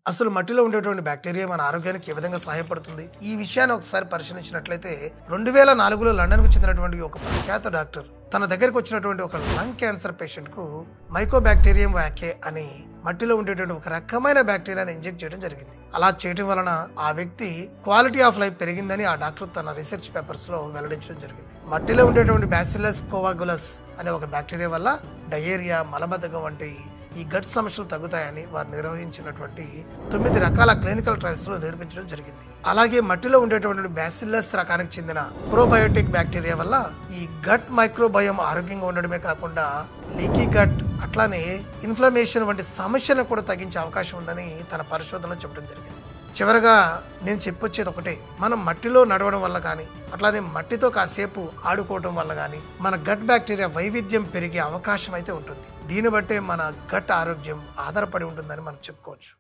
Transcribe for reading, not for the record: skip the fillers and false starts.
అసలు మట్టిలో ఉండేటువంటి బ్యాక్టీరియా మన ఆరోగ్యానికి ఏ విధంగా సహాయపడుతుంది? ఈ విషయాన్ని ఒకసారి పరిశీలించినట్లయితే 2004లో లండన్ కు చెందినటువంటి ఒక ప్రఖ్యాత డాక్టర్ తన దగ్గరికి వచ్చినటువంటి ఒక లంగ్ క్యాన్సర్ పేషెంట్ కు మైకోబాక్టీరియం వాకే అని మట్టిలో ఉండేటువంటి ఒక రకమైన బ్యాక్టీరియాని ఇంజెక్ట్ చేయడం జరిగింది. అలా చేయడం వలన ఆ వ్యక్తి క్వాలిటీ ఆఫ్ లైఫ్ పెరిగిందని ఆ డాక్టర్ తన రీసెర్చ్ పేపర్స్ లో వెల్లడించడం జరిగింది. మట్టిలో ఉండేటువంటి బ్యాసిల్లస్ కోవాగులస్ అనే ఒక బ్యాక్టీరియా వల్ల డయేరియా, మలబద్ధకం వంటి ఈ గట్ సమస్యలు తగ్గుతాయని వారు నిర్వహించినటువంటి 9 రకాల క్లినికల్ ట్రయల్స్ లో నిరూపించడం జరిగింది. అలాగే మట్టిలో ఉండేటువంటి బ్యాసిల్లస్ రకానికి చెందిన ప్రోబయోటిక్ బ్యాక్టీరియా వల్ల ఈ గట్ మైక్రోబయోమ్ ఆరోగ్యంగా ఉండడమే కాకుండా లీకీ గట్ అట్లానే ఇన్ఫ్లమేషన్ వంటి సమస్యలను కూడా తగ్గించే అవకాశం ఉందని తన పరిశోధనలో చెప్పడం జరిగింది. చివరగా నేను చెప్పొచ్చేది ఒకటే, మనం మట్టిలో నడవడం వల్ల కానీ అట్లానే మట్టితో కాసేపు ఆడుకోవడం వల్ల కానీ మన గట్ బ్యాక్టీరియా వైవిధ్యం పెరిగే అవకాశం అయితే ఉంటుంది. దీన్ని బట్టే మన గట్ ఆరోగ్యం ఆధారపడి ఉంటుందని మనం చెప్పుకోవచ్చు.